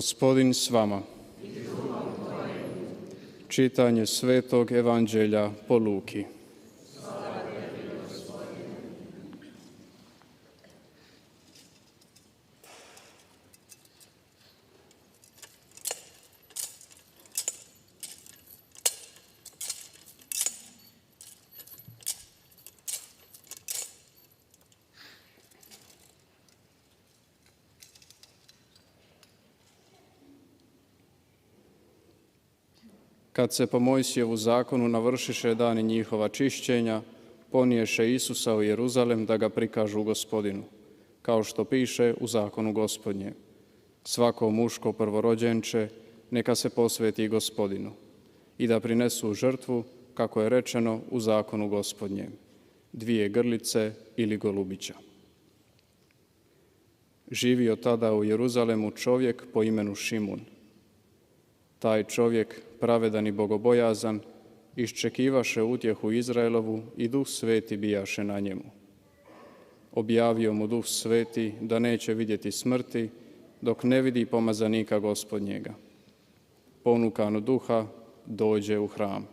Gospodin s vama. Čitanje Svetog Evanđelja po Luki. Kad se po Mojsijevu zakonu navršiše dani njihova čišćenja, poniješe Isusa u Jeruzalem da ga prikažu Gospodinu, kao što piše u zakonu Gospodnje. Svako muško prvorođenče neka se posveti Gospodinu i da prinesu žrtvu, kako je rečeno u zakonu Gospodnjem, 2 grlice ili golubića. Živio tada u Jeruzalemu čovjek po imenu Šimun. Taj čovjek, pravedan i bogobojazan, iščekivaše utjehu Izraelovu i Duh Sveti bijaše na njemu. Objavio mu Duh Sveti da neće vidjeti smrti dok ne vidi pomazanika Gospodnjega. Ponukan od duha dođe u hram.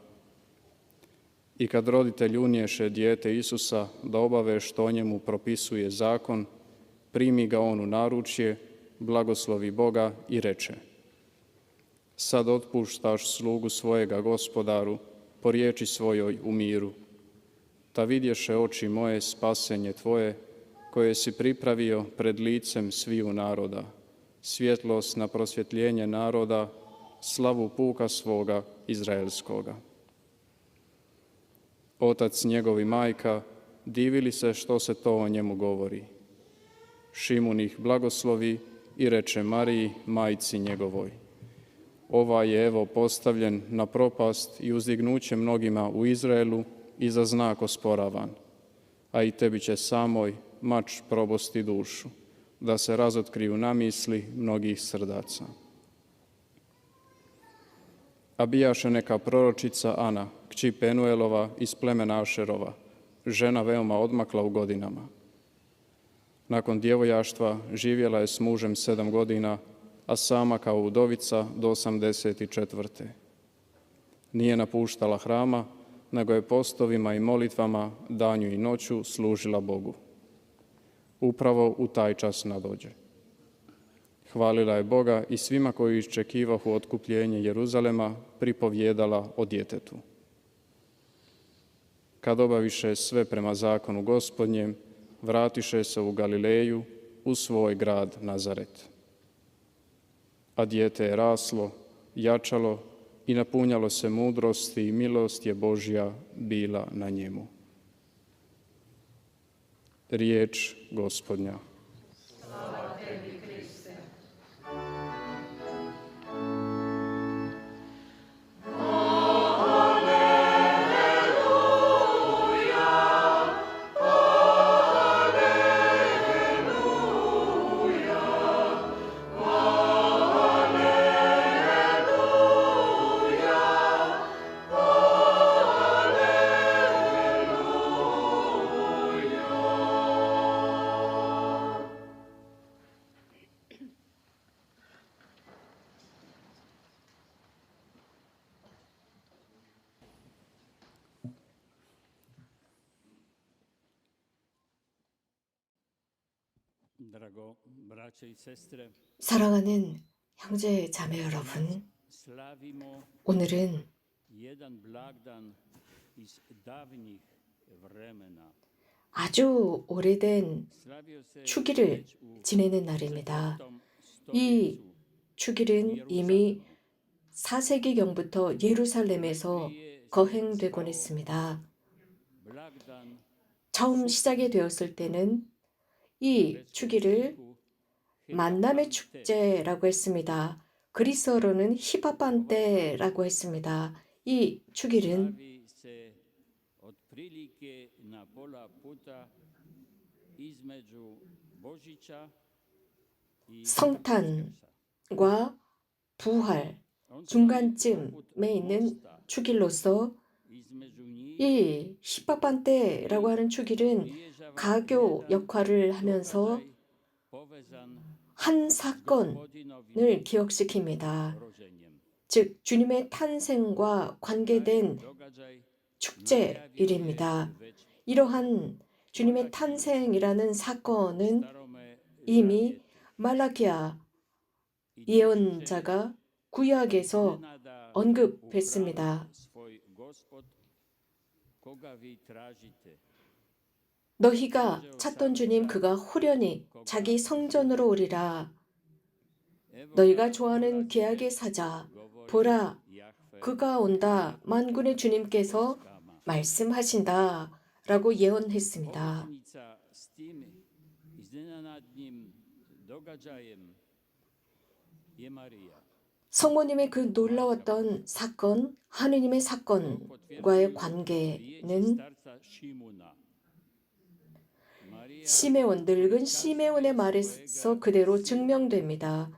I kad roditelj uniješe dijete Isusa da obave što o njemu propisuje zakon, primi ga on u naručje, blagoslovi Boga i reče: Sad otpuštaš slugu svojega Gospodaru po riječi svojoj u miru. Ta vidješe oči moje spasenje tvoje, koje si pripravio pred licem sviju naroda, svjetlost na prosvjetljenje naroda, slavu puka svoga izraelskoga. Otac njegov i majka divili se što se to o njemu govori. Šimun ih blagoslovi i reče Mariji, majci njegovoj: Ovaj je evo postavljen na propast i uzdignuće mnogima u Izraelu i za znak osporavan, a i tebi će samoj mač probosti dušu, da se razotkriju namisli mnogih srdaca. A bijaše neka proročica Ana, kći Penuelova iz plemena Ašerova, žena veoma odmakla u godinama. Nakon djevojaštva živjela je s mužem 7 godina, a sama kao udovica do 84. Nije napuštala hrama, nego je postovima i molitvama danju i noću služila Bogu. Upravo u taj čas nadođe. Hvalila je Boga i svima koji iščekivahu otkupljenje Jeruzalema pripovjedala o djetetu. Kad obaviše sve prema zakonu Gospodnjem, vratiše se u Galileju, u svoj grad Nazaret. A dijete je raslo, jačalo i napunjalo se mudrosti i milost je Božja bila na njemu. Riječ Gospodnja. Slava tebi, Kriste. 사랑하는 형제 자매 여러분, 오늘은 아주 오래된 축일을 지내는 날입니다. 이 축일은 이미 4세기경부터 예루살렘에서 거행되곤 했습니다. 처음 시작이 되었을 때는 이 축일을 만남의 축제라고 했습니다. 그리스어로는 히바반테라고 했습니다. 이 축일은 성탄과 부활 중간쯤에 있는 축일로서 이 히바반테라고 하는 축일은 가교 역할을 하면서 한 사건을 기억시킵니다. 즉 주님의 탄생과 관계된 축제일입니다. 이러한 주님의 탄생이라는 사건은 이미 말라기야 예언자가 구약에서 언급했습니다. 너희가 찾던 주님 그가 호련히 자기 성전으로 오리라. 너희가 좋아하는 계약의 사자 보라 그가 온다. 만군의 주님께서 말씀하신다 라고 예언했습니다. 성모님의 그 놀라웠던 사건, 하느님의 사건과의 관계는 시메온, 늙은 시메온의 말에서 그대로 증명됩니다.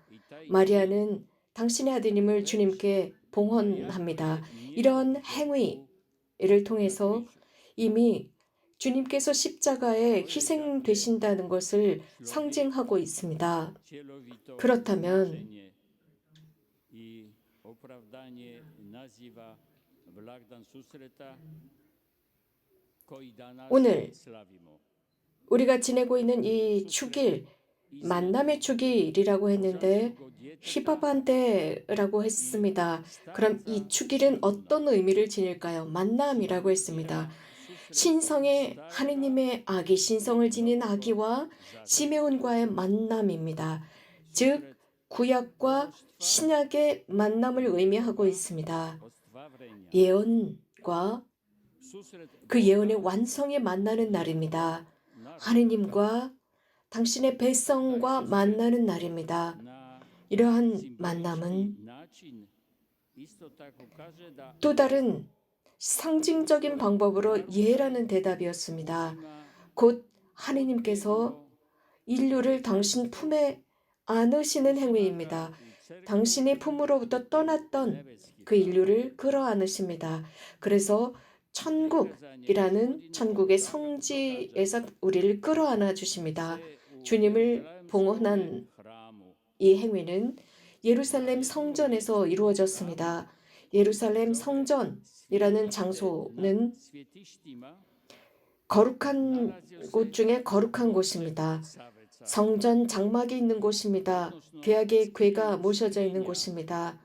마리아는 당신의 아드님을 주님께 봉헌합니다. 이런 행위를 통해서 이미 주님께서 십자가에 희생되신다는 것을 상징하고 있습니다. 그렇다면 오늘 우리가 지내고 있는 이 축일, 만남의 축일이라고 했는데 히바반데라고 했습니다. 그럼 이 축일은 어떤 의미를 지닐까요? 만남이라고 했습니다. 신성의 하느님의 아기, 신성을 지닌 아기와 시메온과의 만남입니다. 즉 구약과 신약의 만남을 의미하고 있습니다. 예언과 그 예언의 완성에 만나는 날입니다. 하느님과 당신의 백성과 만나는 날입니다. 이러한 만남은 또 다른 상징적인 방법으로 예라는 대답이었습니다. 곧 하느님께서 인류를 당신 품에 안으시는 행위입니다. 당신의 품으로부터 떠났던 그 인류를 끌어안으십니다. 그래서 천국이라는 천국의 성지에서 우리를 끌어안아 주십니다. 주님을 봉헌한 이 행위는 예루살렘 성전에서 이루어졌습니다. 예루살렘 성전이라는 장소는 거룩한 곳 중에 거룩한 곳입니다. 성전 장막이 있는 곳입니다. 계약의 궤가 모셔져 있는 곳입니다.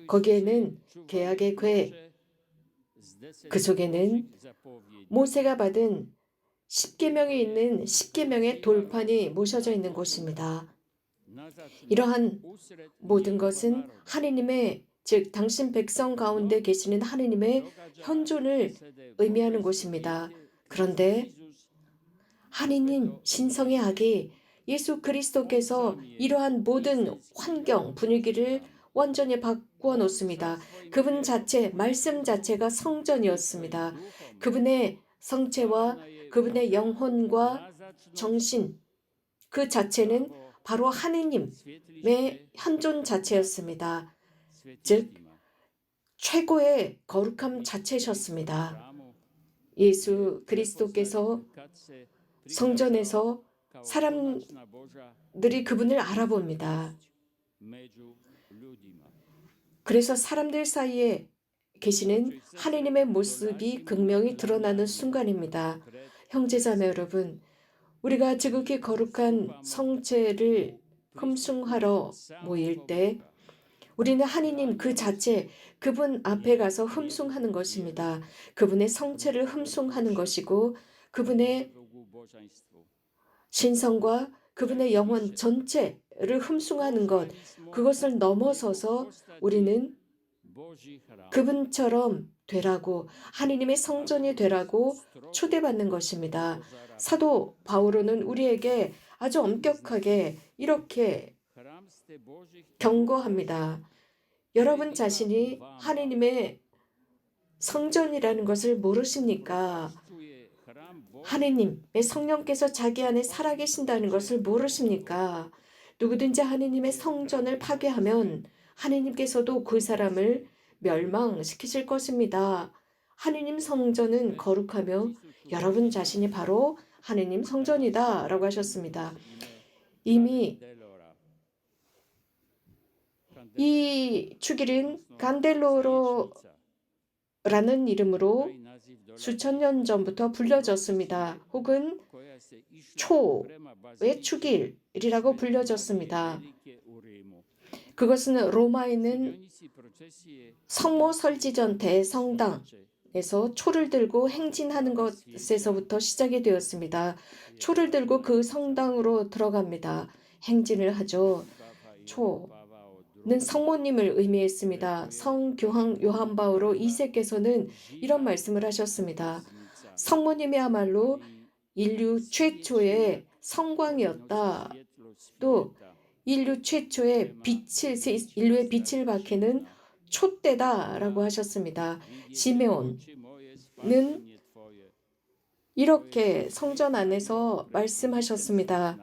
거기에는 계약의 궤, 그 속에는 모세가 받은 10계명이 있는 10계명의 돌판이 모셔져 있는 곳입니다. 이러한 모든 것은 하느님의 즉 당신 백성 가운데 계시는 하느님의 현존을 의미하는 곳입니다. 그런데 하느님 신성의 아기 예수 그리스도께서 이러한 모든 환경 분위기를 완전히 바꾸어 놓습니다. 그분 자체, 말씀 자체가 성전이었습니다. 그분의 성체와 그분의 영혼과 정신 그 자체는 바로 하느님의 현존 자체였습니다. 즉 최고의 거룩함 자체셨습니다. 예수 그리스도께서 성전에서 사람들이 그분을 알아봅니다. 그래서 사람들 사이에 계시는 하느님의 모습이 극명히 드러나는 순간입니다. 형제자매 여러분, 우리가 지극히 거룩한 성체를 흠숭하러 모일 때 우리는 하느님 그 자체, 그분 앞에 가서 흠숭하는 것입니다. 그분의 성체를 흠숭하는 것이고 그분의 신성과 그분의 영혼 전체를 흠숭하는 것, 그것을 넘어서서 우리는 그분처럼 되라고, 하느님의 성전이 되라고 초대받는 것입니다. 사도 바오로는 우리에게 아주 엄격하게 이렇게 경고합니다. 여러분 자신이 하느님의 성전이라는 것을 모르십니까? 하느님의 성령께서 자기 안에 살아계신다는 것을 모르십니까? 누구든지 하느님의 성전을 파괴하면 하느님께서도 그 사람을 멸망시키실 것입니다. 하느님 성전은 거룩하며 여러분 자신이 바로 하느님 성전이다 라고 하셨습니다. 이미 이 축일은 간델로로라는 이름으로 수천 년 전부터 불려졌습니다. 혹은 초의 축일이라고 불려졌습니다. 그것은 로마에는 성모 설지전 대성당에서 초를 들고 행진하는 것에서부터 시작이 되었습니다. 초를 들고 그 성당으로 들어갑니다. 행진을 하죠. 초는 성모님을 의미했습니다. 성교황 요한 바오로 2세께서는 이런 말씀을 하셨습니다. 성모님이야말로 인류 최초의 성광이었다. 또 인류의 빛을 밝히는 촛대다라고 하셨습니다. 시메온은 이렇게 성전 안에서 말씀하셨습니다.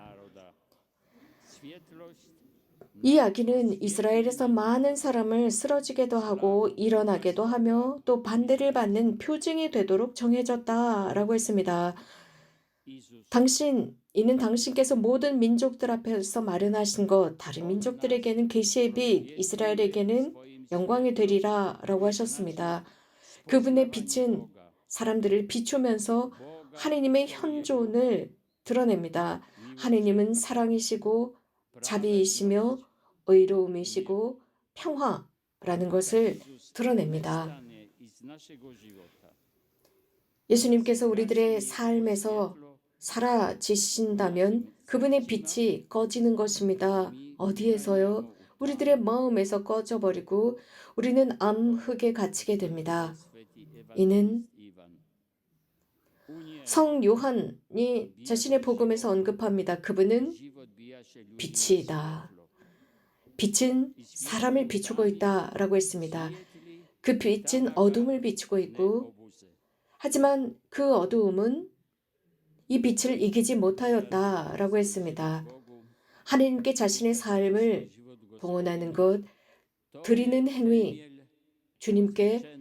이 아기는 이스라엘에서 많은 사람을 쓰러지게도 하고 일어나게도 하며 또 반대를 받는 표징이 되도록 정해졌다라고 했습니다. 이는 당신께서 모든 민족들 앞에서 마련하신 것, 다른 민족들에게는 계시의 빛, 이스라엘에게는 영광이 되리라 라고 하셨습니다. 그분의 빛은 사람들을 비추면서 하느님의 현존을 드러냅니다. 하느님은 사랑이시고 자비이시며 의로움이시고 평화라는 것을 드러냅니다. 예수님께서 우리들의 삶에서 사라지신다면 그분의 빛이 꺼지는 것입니다. 어디에서요? 우리들의 마음에서 꺼져버리고 우리는 암흑에 갇히게 됩니다. 이는 성 요한이 자신의 복음에서 언급합니다. 그분은 빛이다. 빛은 사람을 비추고 있다라고 했습니다. 그 빛은 어둠을 비추고 있고 하지만 그 어두움은 이 빛을 이기지 못하였다라고 했습니다. 하나님께 자신의 삶을 봉헌하는 것, 드리는 행위, 주님께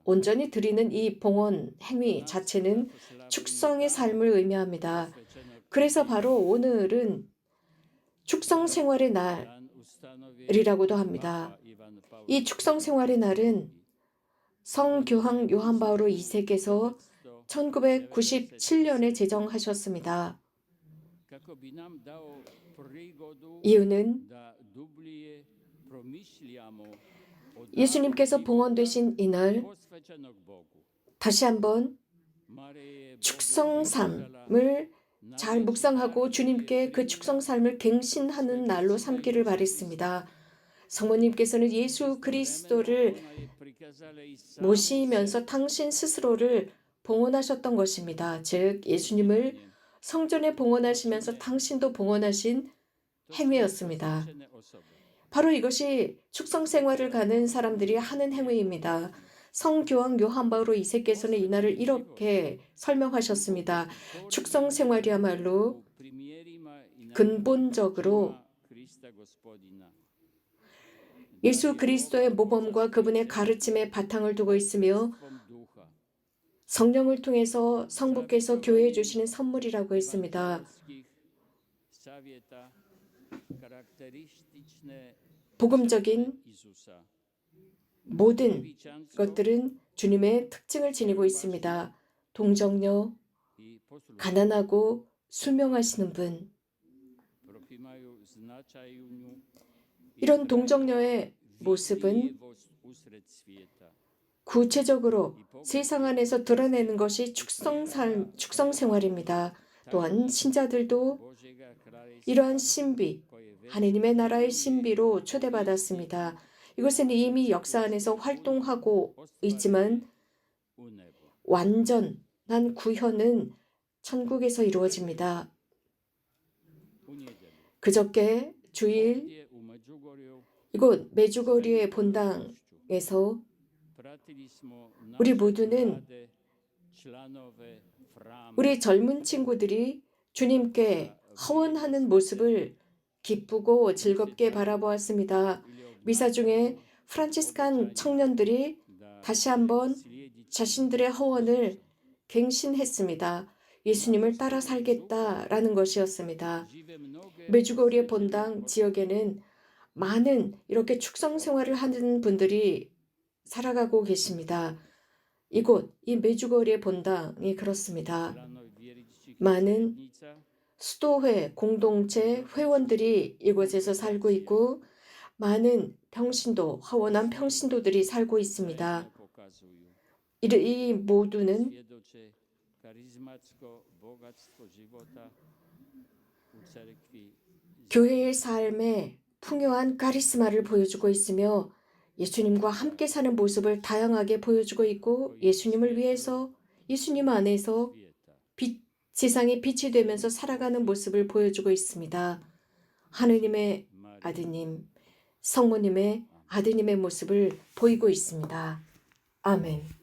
온전히 드리는 이 봉헌 행위 자체는 축성의 삶을 의미합니다. 그래서 바로 오늘은 축성 생활의 날이라고도 합니다. 이 축성 생활의 날은 성교황 요한 바오로 2세께서 1997년에 제정하셨습니다. 이유는 예수님께서 봉헌되신 이날 다시 한번 축성 삶을 잘 묵상하고 주님께 그 축성 삶을 갱신하는 날로 삼기를 바랬습니다. 성모님께서는 예수 그리스도를 모시면서 당신 스스로를 봉헌하셨던 것입니다. 즉 예수님을 성전에 봉헌하시면서 당신도 봉헌하신 행위였습니다. 바로 이것이 축성 생활을 가는 사람들이 하는 행위입니다. 성교황 요한 바오로 2세께서는 이날을 이렇게 설명하셨습니다. 축성 생활이야말로 근본적으로 예수 그리스도의 모범과 그분의 가르침에 바탕을 두고 있으며 성령을 통해서 성부께서 교회에 주시는 선물이라고 했습니다. 복음적인 모든 것들은 주님의 특징을 지니고 있습니다. 동정녀, 가난하고 순명하시는 분. 이런 동정녀의 모습은 구체적으로 세상 안에서 드러내는 것이 축성 생활입니다. 또한 신자들도 이러한 신비, 하느님의 나라의 신비로 초대받았습니다. 이것은 이미 역사 안에서 활동하고 있지만 완전한 구현은 천국에서 이루어집니다. 그저께 주일 이곳 메주고리의 본당에서 우리 모두는 우리 젊은 친구들이 주님께 헌원하는 모습을 기쁘고 즐겁게 바라보았습니다. 미사 중에 프란치스칸 청년들이 다시 한번 자신들의 헌원을 갱신했습니다. 예수님을 따라 살겠다라는 것이었습니다. 메주고리의 본당 지역에는 많은 이렇게 축성 생활을 하는 분들이 살아가고 계십니다. 이곳 이 메주거리의 본당이 그렇습니다. 많은 수도회 공동체 회원들이 이곳에서 살고 있고 많은 평신도, 화원한 평신도들이 살고 있습니다. 이 모두는 교회의 삶에 풍요한 카리스마를 보여주고 있으며 예수님과 함께 사는 모습을 다양하게 보여주고 있고 예수님을 위해서 예수님 안에서 세상에 빛이 되면서 살아가는 모습을 보여주고 있습니다. 하느님의 아드님, 성모님의 아드님의 모습을 보이고 있습니다. 아멘.